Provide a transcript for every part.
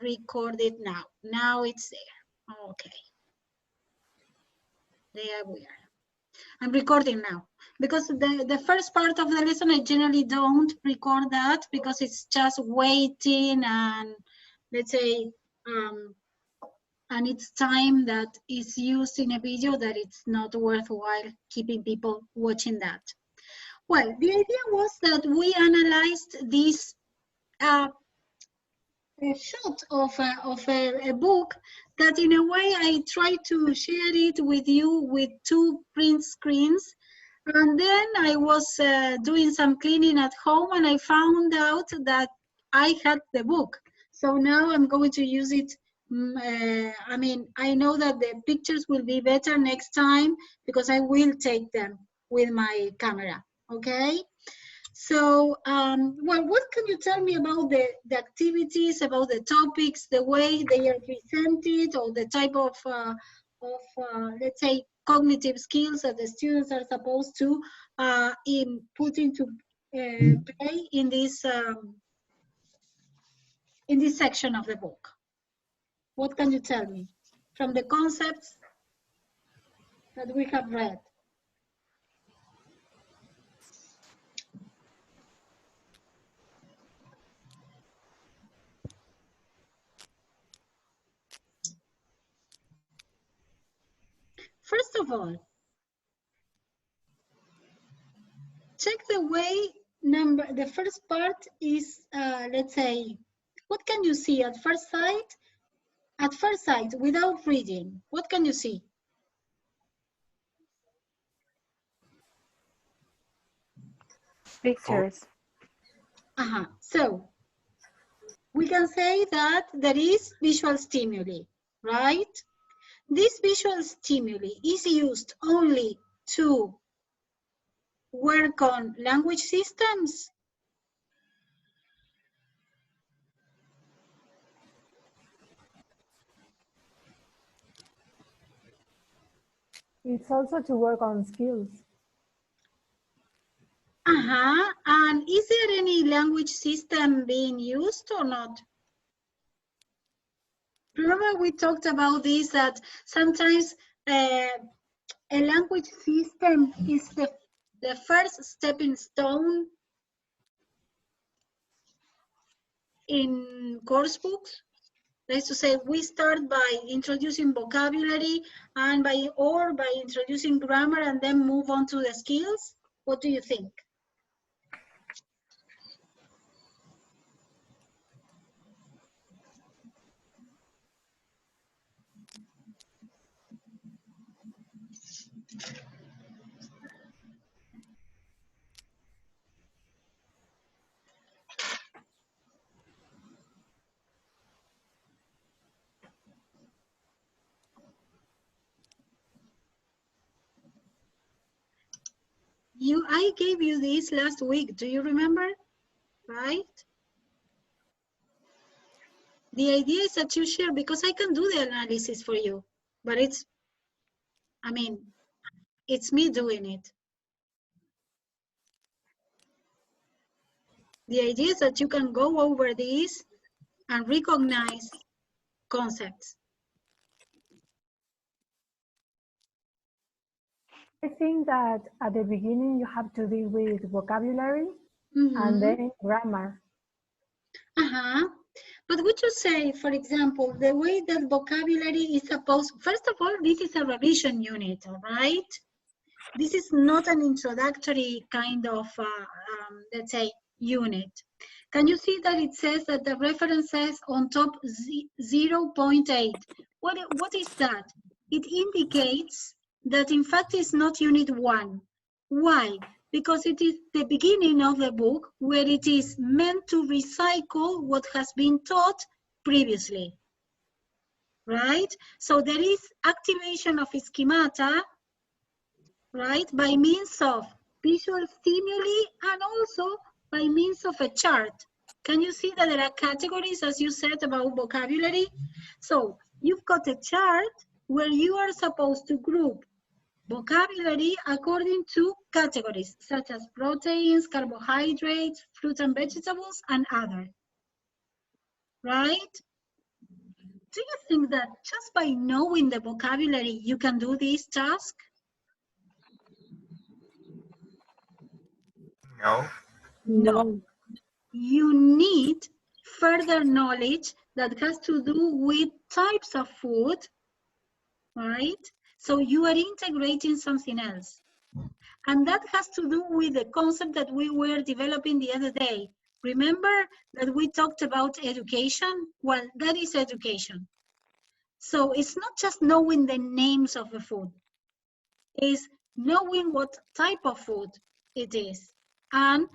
record it now. Now it's there. Okay. There we are. I'm recording now. Because the first part of the lesson, I generally don't record that because it's just waiting and let's say, and it's time that is used in a video that it's not worthwhile keeping people watching that. Well, the idea was that we analyzed this a shot of a book that in a way I tried to share it with you with 2 print screens. And then I was doing some cleaning at home and I found out that I had the book. So now I'm going to use it. I mean, I know that the pictures will be better next time because I will take them with my camera, okay? So, well, what can you tell me about the activities, about the topics, the way they are presented, or the type of let's say, cognitive skills that the students are supposed to put into play in this section of the book? What can you tell me from the concepts that we have read? First of all, check the way the first part is, let's say, what can you see at first sight? At first sight, without reading, what can you see? Pictures. So, we can say that there is visual stimuli, right? This visual stimuli is used only to work on language systems. It's also to work on skills. And is there any language system being used or not? Remember we talked about this, that sometimes a language system is the first stepping stone in course books. That is to say, we start by introducing vocabulary and by introducing grammar and then move on to the skills. What do you think? I gave you this last week. Do you remember? Right? The idea is that you share, because I can do the analysis for you, but it's me doing it. The idea is that you can go over this and recognize concepts. I think that at the beginning you have to deal with vocabulary and then grammar. But would you say, for example, the way that vocabulary is supposed, first of all, this is a revision unit, all right? This is not an introductory kind of, let's say, unit. Can you see that it says that the reference says on top 0.8? What is that? It indicates that in fact it's not unit 1. Why? Because it is the beginning of the book where it is meant to recycle what has been taught previously, right? So there is activation of schemata, right, by means of visual stimuli and also by means of a chart. Can you see that there are categories, as you said, about vocabulary? So you've got a chart where you are supposed to group vocabulary according to categories, such as proteins, carbohydrates, fruits and vegetables, and other, right? Do you think that just by knowing the vocabulary, you can do this task? No. No. You need further knowledge that has to do with types of food, right? So you are integrating something else. And that has to do with the concept that we were developing the other day. Remember that we talked about education? Well, that is education. So it's not just knowing the names of the food. It's knowing what type of food it is. And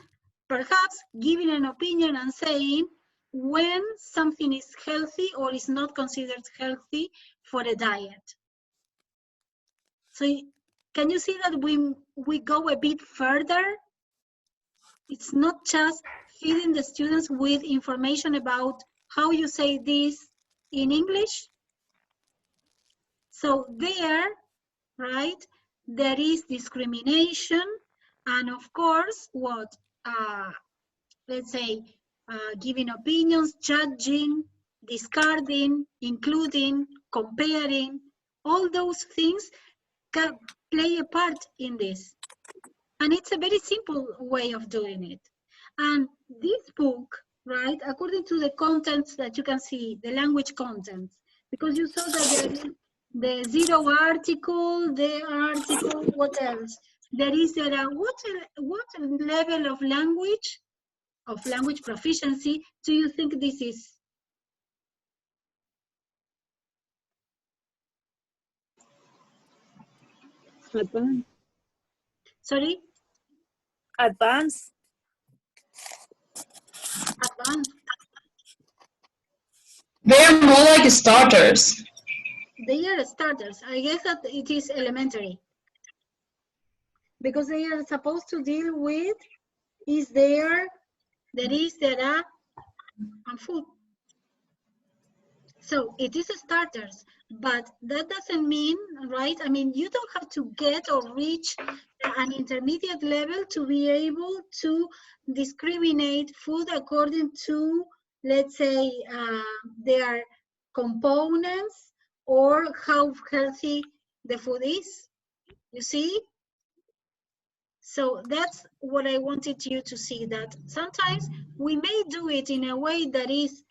perhaps giving an opinion and saying when something is healthy or is not considered healthy for a diet. So can you see that we go a bit further? It's not just feeding the students with information about how you say this in English. So there, right, there is discrimination and of course what, let's say, giving opinions, judging, discarding, including, comparing, all those things can play a part in this. And it's a very simple way of doing it. And this book, right, according to the contents that you can see, the language contents, because you saw that there is the zero article, the article, what else? There is what level of language proficiency do you think this is? Advanced. Sorry? Advanced. Advanced. They are more like starters. They are starters. I guess that it is elementary. Because they are supposed to deal with is there, there are, and food. So it is starters, but that doesn't mean, right? I mean, you don't have to get or reach an intermediate level to be able to discriminate food according to, let's say, their components or how healthy the food is. You see? So that's what I wanted you to see, that sometimes we may do it in a way that is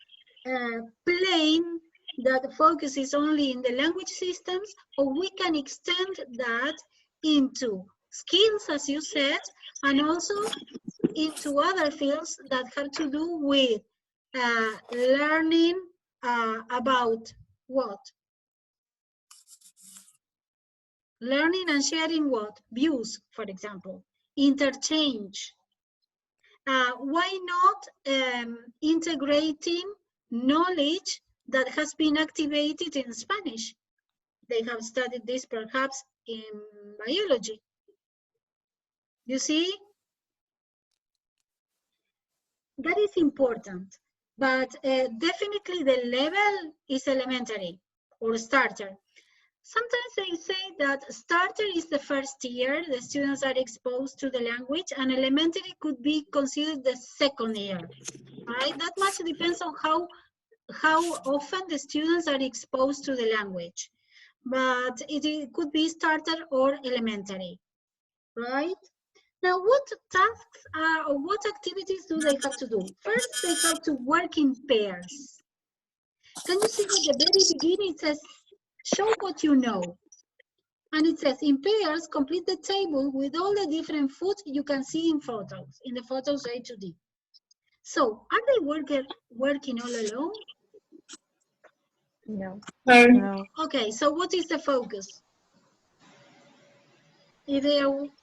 plain, that focuses only in the language systems, or we can extend that into skills, as you said, and also into other fields that have to do with learning about what? Learning and sharing what? Views, for example. Interchange. Why not integrating knowledge that has been activated in Spanish? They have studied this perhaps in biology. You see? That is important, but definitely the level is elementary or starter. Sometimes they say that starter is the first year the students are exposed to the language, and elementary could be considered the second year, right? That much depends on how often the students are exposed to the language, but it could be starter or elementary, right? Now, what tasks or what activities do they have to do? First, they have to work in pairs. Can you see at the very beginning it says, show what you know. And it says, in pairs, complete the table with all the different foods you can see in the photos A to D. So, are they working all alone? No. No. Okay, so what is the focus? If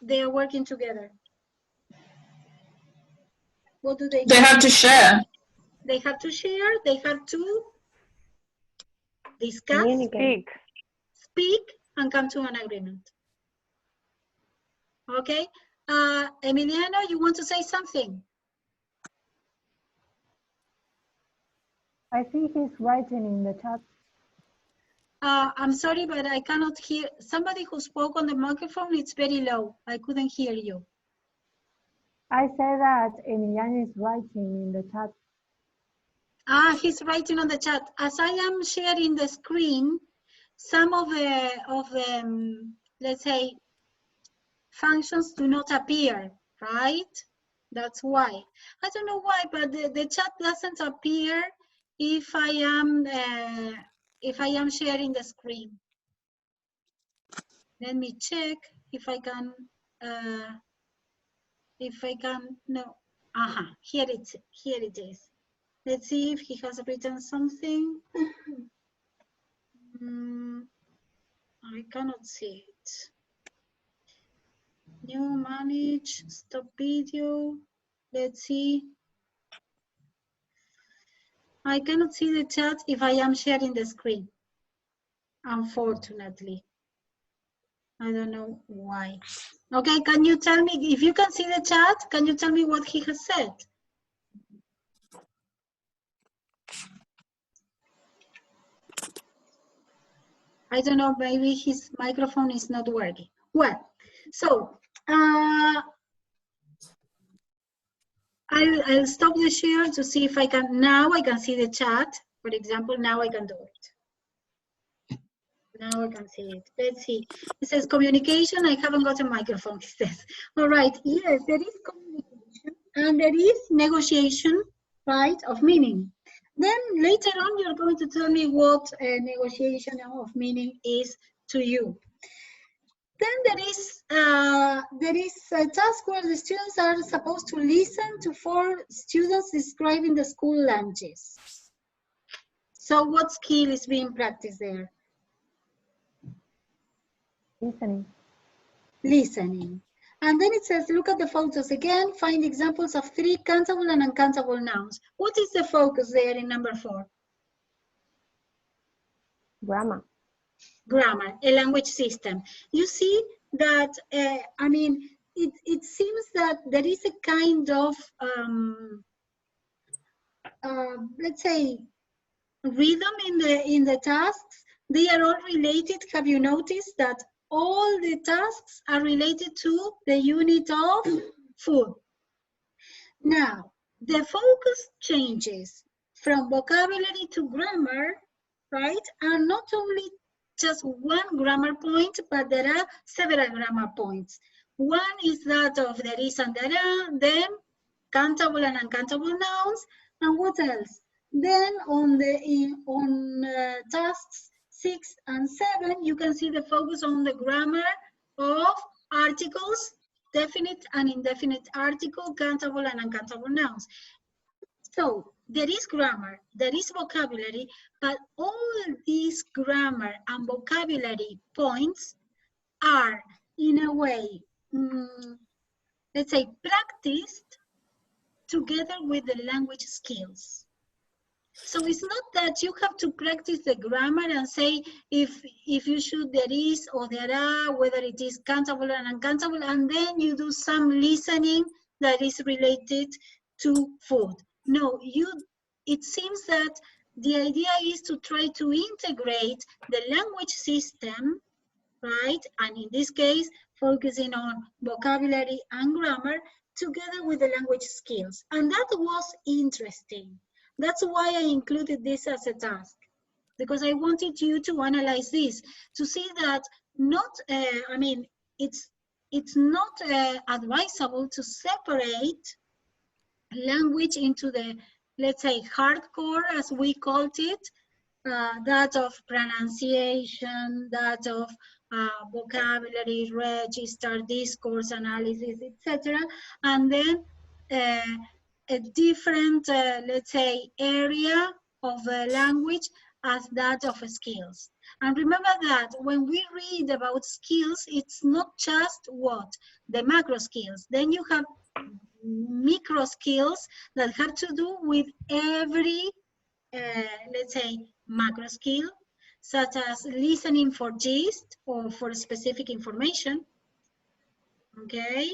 they are working together, what do they do? They have to share. They have to share, they have to discuss, speak, and come to an agreement. Okay, Emiliano, you want to say something? I think he's writing in the chat. I'm sorry, but I cannot hear. Somebody who spoke on the microphone, it's very low. I couldn't hear you. I said that Emiliano is writing in the chat. He's writing on the chat. As I am sharing the screen, some of the let's say, functions do not appear, right? That's why. I don't know why, but the chat doesn't appear if I am sharing the screen. Let me check if I can. No. Here it is. Let's see if he has written something. I cannot see it. New manage, stop video. Let's see. I cannot see the chat if I am sharing the screen, unfortunately. I don't know why. Okay, can you tell me, if you can see the chat, can you tell me what he has said? I don't know, maybe his microphone is not working. Well, so I'll stop the share to see if I can, now I can see the chat. For example, now I can do it. Now I can see it. Let's see. It says communication. I haven't got a microphone, it says. All right, yes, there is communication and there is negotiation, right, of meaning. Then later on, you're going to tell me what negotiation of meaning is to you. Then there is a task where the students are supposed to listen to 4 students describing the school lunches. So what skill is being practiced there? Listening. Listening. And then it says, look at the photos again, find examples of 3 countable and uncountable nouns. What is the focus there in number 4? Grammar. Grammar, a language system. You see that, I mean, it seems that there is a kind of, let's say, rhythm in the tasks. They are all related. Have you noticed that all the tasks are related to the unit of food? Now, the focus changes from vocabulary to grammar, right? And not only just one grammar point, but there are several grammar points. One is that of there is and there are, then countable and uncountable nouns, and what else? Then on tasks 6 and 7, you can see the focus on the grammar of articles, definite and indefinite article, countable and uncountable nouns. So there is grammar, there is vocabulary, but all these grammar and vocabulary points are, in a way, let's say, practiced together with the language skills. So it's not that you have to practice the grammar and say if you should, there is or there are, whether it is countable and uncountable, and then you do some listening that is related to food. No, it seems that the idea is to try to integrate the language system, right? And in this case, focusing on vocabulary and grammar together with the language skills. And that was interesting. That's why I included this as a task, because I wanted you to analyze this, to see that not, I mean, it's not advisable to separate language into the, let's say, hardcore, as we called it, that of pronunciation, that of vocabulary, register, discourse, analysis, etc. And then a different, let's say, area of language as that of skills. And remember that when we read about skills, it's not just what? The macro skills. Then you have micro skills that have to do with every, let's say, macro skill, such as listening for gist or for specific information. Okay,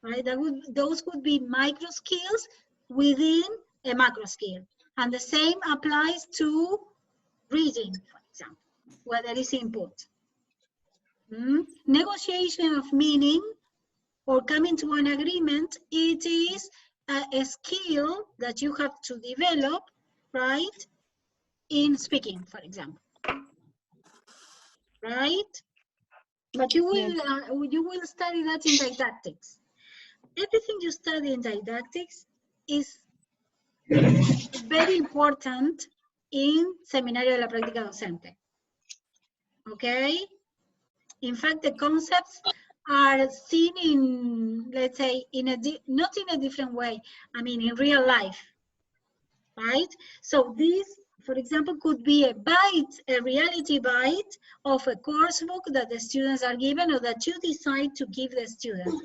right? Those would be micro skills within a macro skill, and the same applies to reading, for example, where there is input. Negotiation of meaning or coming to an agreement, it is a skill that you have to develop, right? In speaking, for example, right? But you will study that in didactics. Everything you study in didactics is very important in Seminario de la Práctica Docente. Okay? In fact, the concepts are seen in, let's say, not in a different way, I mean, in real life, right? So this, for example, could be a bite, a reality bite of a course book that the students are given or that you decide to give the students.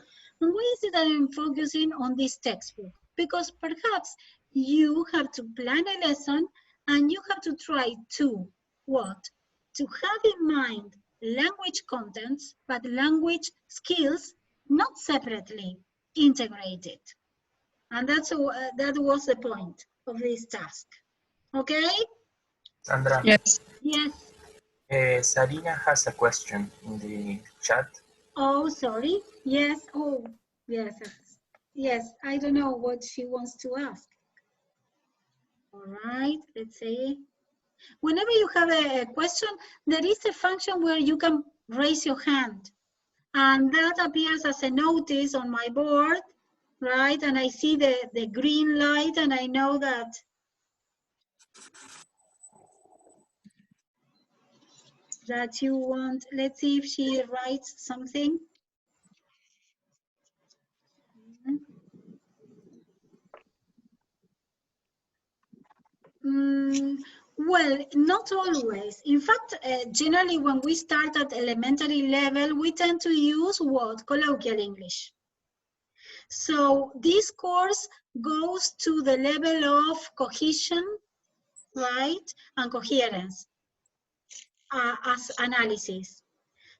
And why is it that I'm focusing on this textbook? Because perhaps you have to plan a lesson and you have to try to, what? To have in mind language contents, but language skills not separately integrated. And that was the point of this task. Okay? Sandra? Yes. Yes. Sarina has a question in the chat. Oh, sorry. Yes. Oh, yes. Yes. I don't know what she wants to ask. All right. Let's see. Whenever you have a question, there is a function where you can raise your hand. And that appears as a notice on my board, right? And I see the green light and I know that you want. Let's see if she writes something. Well, not always. In fact, generally when we start at elementary level, we tend to use what? Colloquial English. So this course goes to the level of cohesion, right? And coherence as analysis.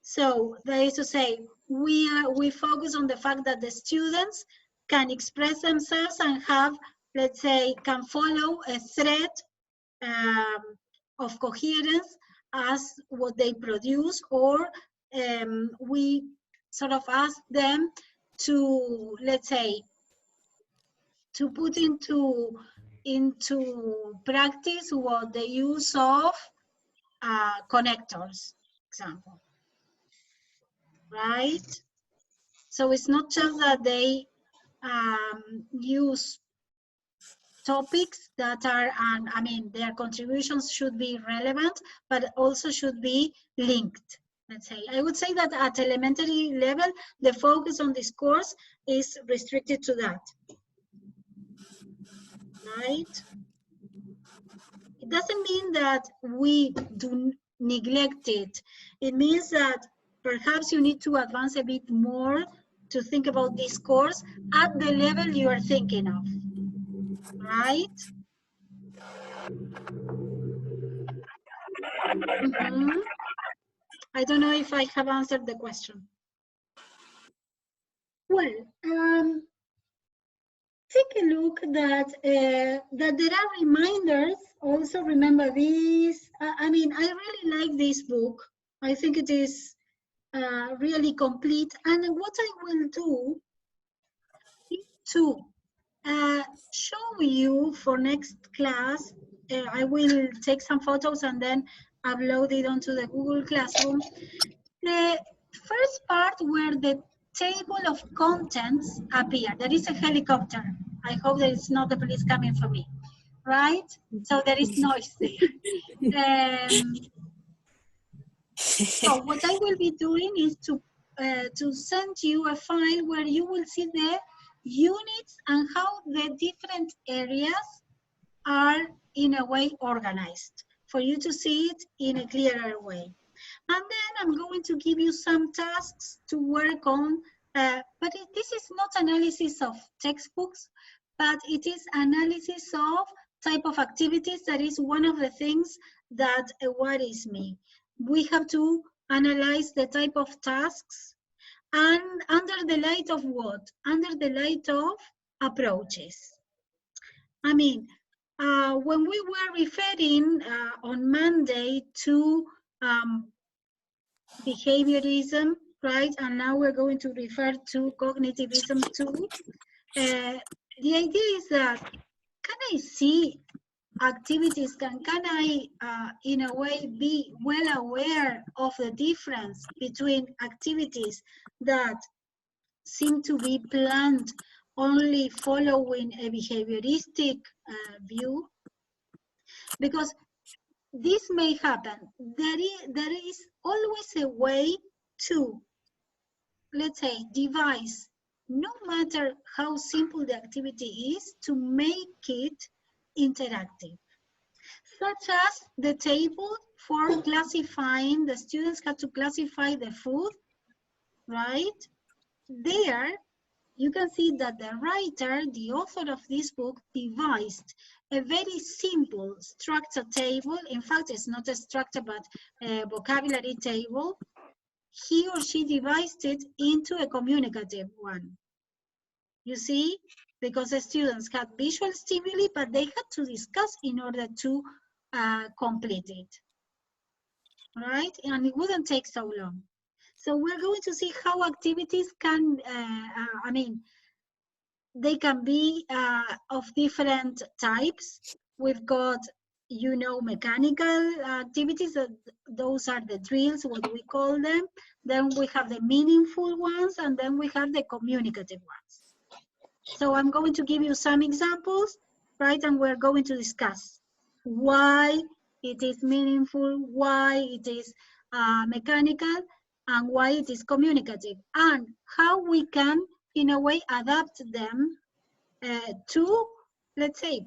So that is to say, we focus on the fact that the students can express themselves and have, let's say, can follow a thread of coherence as what they produce, or we sort of ask them to, let's say, to put into practice what the use of connectors, example, right? So it's not just that they use topics that are, I mean, their contributions should be relevant, but also should be linked, let's say. I would say that at elementary level, the focus on this course is restricted to that, right? It doesn't mean that we do neglect it. It means that perhaps you need to advance a bit more to think about this course at the level you are thinking of, right? I don't know if I have answered the question. Well, take a look that there are reminders. Also remember these. I mean, I really like this book. I think it is really complete. And what I will do is to show you for next class. I will take some photos and then upload it onto the Google Classroom. The first part where the table of contents appear. There is a helicopter. I hope that it's not the police coming for me, right? So there is noise there. So what I will be doing is to send you a file where you will see the units and how the different areas are in a way organized for you to see it in a clearer way. And then I'm going to give you some tasks to work on, but this is not analysis of textbooks, but it is analysis of type of activities. That is one of the things that worries me. We have to analyze the type of tasks, and under the light of what? Under the light of approaches. I mean, when we were referring on Monday to behaviorism, right? And now we're going to refer to cognitivism too. the idea is that, can I see activities, can I in a way be well aware of the difference between activities that seem to be planned only following a behavioristic view? Because this may happen. There is always a way to, let's say, devise, no matter how simple the activity is, to make it interactive. Such as the table for classifying, the students had to classify the food, right? There, you can see that the writer, the author of this book, devised a very simple structure table. In fact, it's not a structure, but a vocabulary table. He or she devised it into a communicative one. You see, because the students had visual stimuli, but they had to discuss in order to complete it, right? And it wouldn't take so long. So we're going to see how activities can, they can be of different types. We've got, you know, mechanical activities. Those are the drills, what we call them. Then we have the meaningful ones, and then we have the communicative ones. So I'm going to give you some examples, right? And we're going to discuss why it is meaningful, why it is mechanical, and why it is communicative, and how we can, in a way, adapt them to, let's say,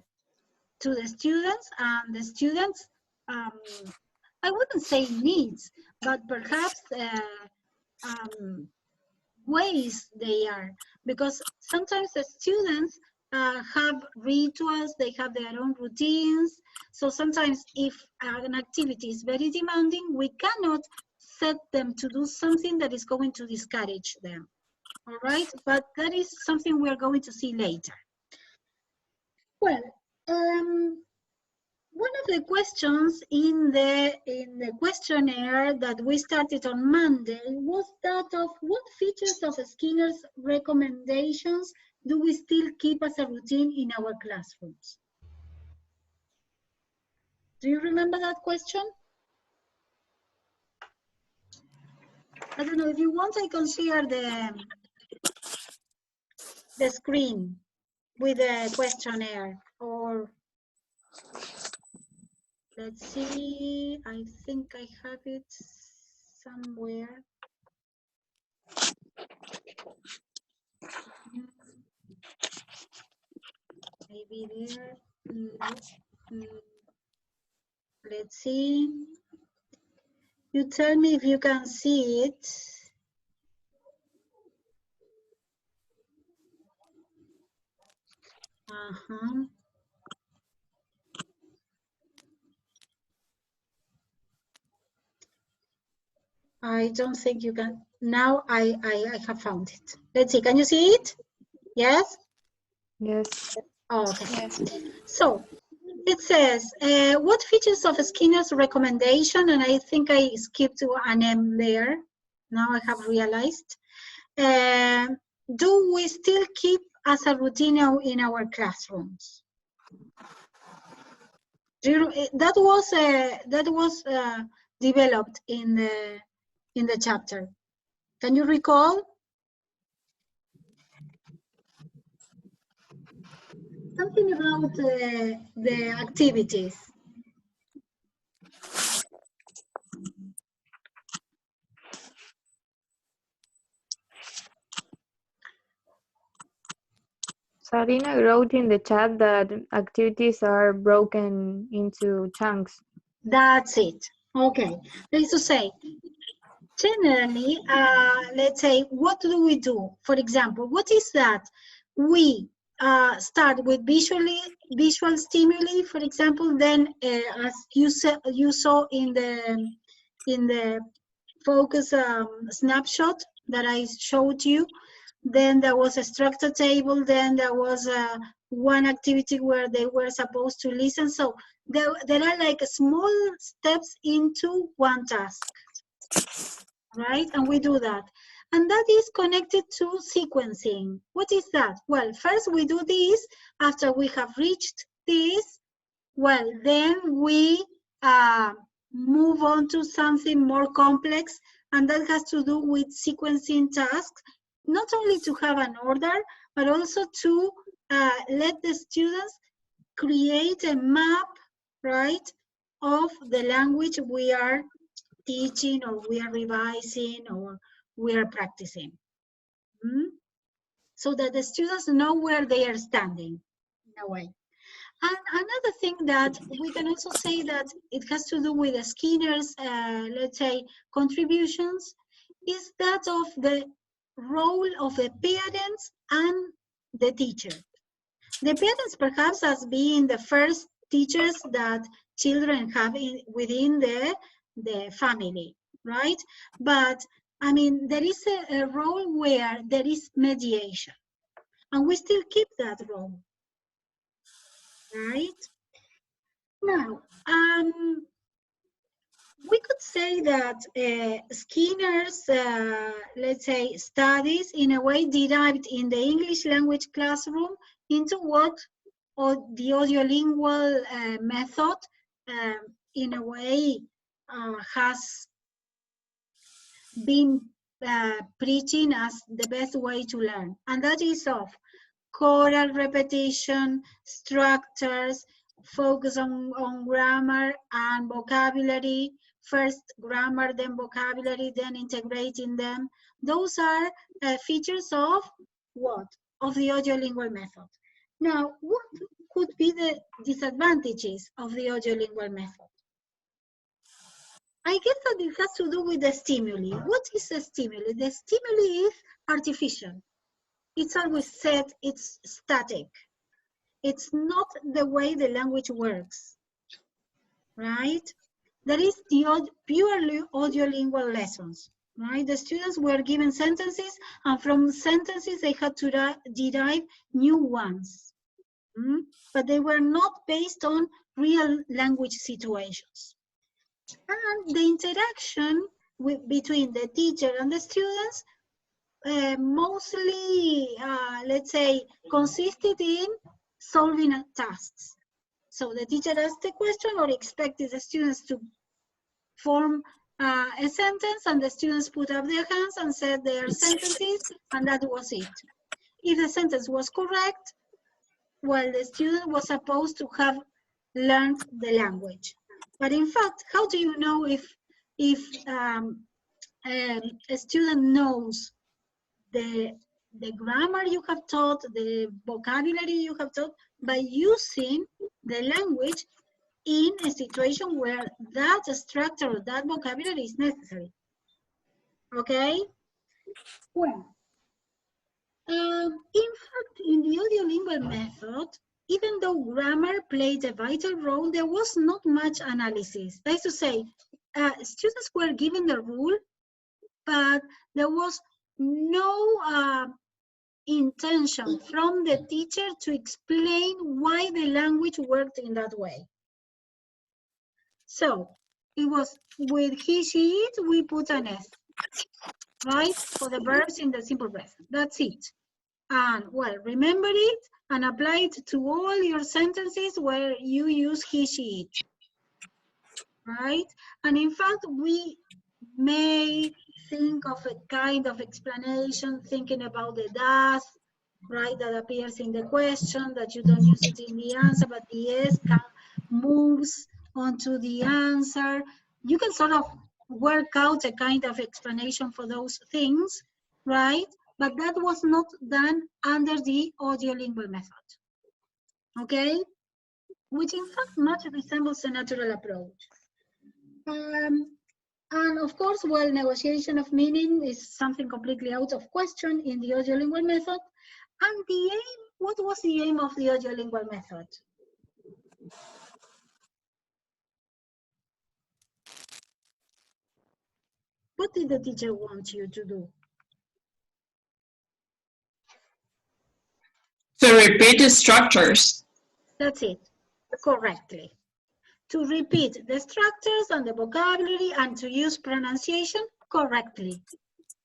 to the students, and the students, I wouldn't say needs, but perhaps ways they are, because sometimes the students have rituals, they have their own routines. So sometimes if an activity is very demanding, we cannot set them to do something that is going to discourage them. All right, but that is something we are going to see later. Well, one of the questions in the questionnaire that we started on Monday was that of what features of Skinner's recommendations do we still keep as a routine in our classrooms? Do you remember that question? I don't know, if you want, I can share the screen with the questionnaire, or let's see, I think I have it somewhere. Maybe there. Let's see. You tell me if you can see it. I don't think you can. Now I have found it. Let's see. Can you see it? Yes? Yes. Oh, okay. Yes. So it says, what features of Skinner's recommendation, and I think I skipped an M there. Now I have realized. Do we still keep as a routine in our classrooms? That was developed in the chapter. Can you recall? Something about the activities. Sarina wrote in the chat that activities are broken into chunks. That's it. Okay. That is to say, generally, let's say, what do we do? For example, what is that? We start with visual stimuli, for example. Then, as you saw in the focus snapshot that I showed you, then there was a structure table, then there was one activity where they were supposed to listen. So there are like small steps into one task, right? And we do that. And that is connected to sequencing. What is that? Well, first we do this. After we have reached this, well, then we move on to something more complex, and that has to do with sequencing tasks, not only to have an order, but also to let the students create a map, right, of the language we are teaching, or we are revising, or we are practicing. So that the students know where they are standing, in a way. And another thing that we can also say that it has to do with the Skinner's, let's say, contributions, is that of the role of the parents and the teacher. The parents perhaps as being the first teachers that children have within the family, right? But I mean, there is a role where there is mediation, and we still keep that role, right? Now, we could say that Skinner's, let's say, studies in a way derived in the English language classroom into what the audiolingual method in a way has been preaching as the best way to learn. And that is of choral repetition, structures, focus on grammar and vocabulary, first grammar, then vocabulary, then integrating them. Those are features of what? Of the audiolingual method. Now, what could be the disadvantages of the audiolingual method? I guess that it has to do with the stimuli. What is a stimuli? The stimuli is artificial. It's always set, it's static. It's not the way the language works, right? That is the purely audiolingual lessons, right? The students were given sentences, and from sentences they had to derive new ones. But they were not based on real language situations. And the interaction between the teacher and the students mostly, let's say, consisted in solving tasks. So the teacher asked a question or expected the students to form a sentence, and the students put up their hands and said their sentences, and that was it. If the sentence was correct, well, the student was supposed to have learned the language. But in fact, how do you know if a student knows the grammar you have taught, the vocabulary you have taught, by using the language in a situation where that structure, that vocabulary is necessary? Okay? Well, in fact, in the audiolingual method, even though grammar played a vital role, there was not much analysis. That is to say, students were given the rule, but there was no intention from the teacher to explain why the language worked in that way. So it was with he, she, it, we put an S, right? For the verbs in the simple present. That's it. And well, remember it and apply it to all your sentences where you use he, she, it, right? And in fact, we may think of a kind of explanation, thinking about the does, right, that appears in the question, that you don't use it in the answer, but the S moves onto the answer. You can sort of work out a kind of explanation for those things, right? But that was not done under the audiolingual method, okay? Which in fact much resembles a natural approach. And of course, well, negotiation of meaning is something completely out of question in the audiolingual method. And the aim, what was the aim of the audiolingual method? What did the teacher want you to do? To repeat the structures. That's it, correctly. To repeat the structures and the vocabulary and to use pronunciation correctly.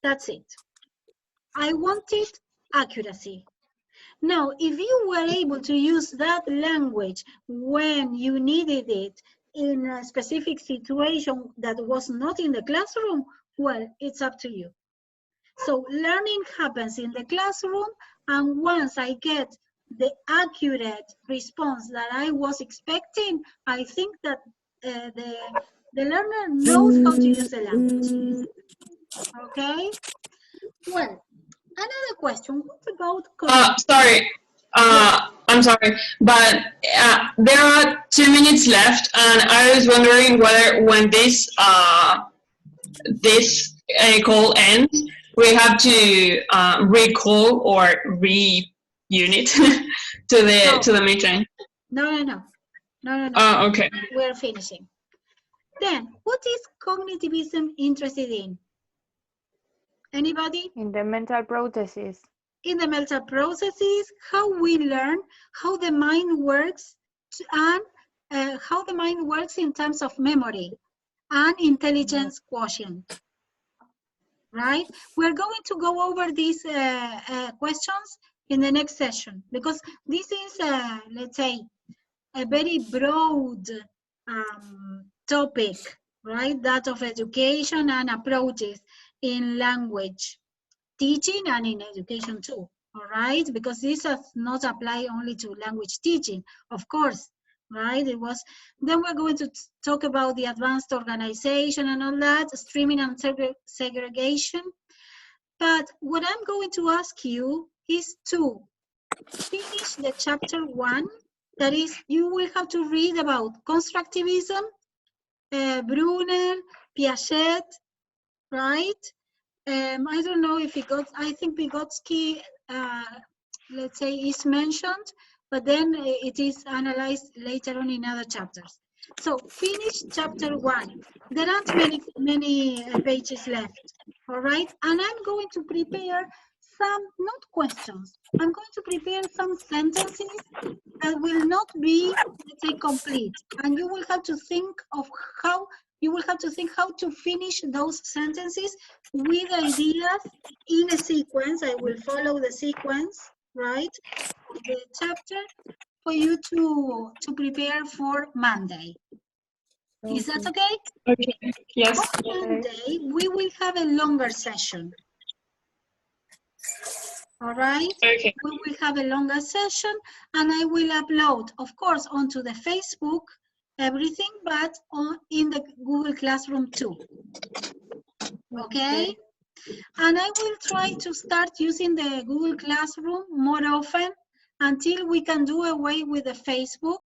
That's it. I wanted accuracy. Now, if you were able to use that language when you needed it in a specific situation that was not in the classroom, well, it's up to you. So learning happens in the classroom, and once I get the accurate response that I was expecting, I think that the learner knows how to use the language. Okay? Well, another question, what about Sorry. I'm sorry, but there are 2 minutes left, and I was wondering whether when this call ends, we have to recall or re-unit to the meeting. No. Oh, okay. We're finishing. Then, what is cognitivism interested in? Anybody? In the mental processes. In the mental processes, how we learn, how the mind works, and how the mind works in terms of memory and intelligence quotient. Right? We're going to go over these questions in the next session, because this is, let's say, a very broad topic, right? That of education and approaches in language teaching and in education too, all right? Because this does not apply only to language teaching, of course, right? Then we're going to talk about the advanced organization and all that, streaming and segregation. But what I'm going to ask you is to finish the chapter 1. That is, you will have to read about constructivism, Brunner, Piaget, right? I don't know if I think Vygotsky, let's say, is mentioned, but then it is analyzed later on in other chapters. So finish chapter 1. There aren't many pages left, all right? And I'm going to prepare some, not questions, I'm going to prepare some sentences that will not be, let's say, complete. And you will have to think of how to finish those sentences with ideas in a sequence. I will follow the sequence, right, of the chapter for you to prepare for Monday. Is that okay? Okay. Yes. On Monday, we will have a longer session. All right? Okay. We will have a longer session, and I will upload, of course, onto the Facebook, everything, but in the Google Classroom too. Okay? And I will try to start using the Google Classroom more often until we can do away with the Facebook.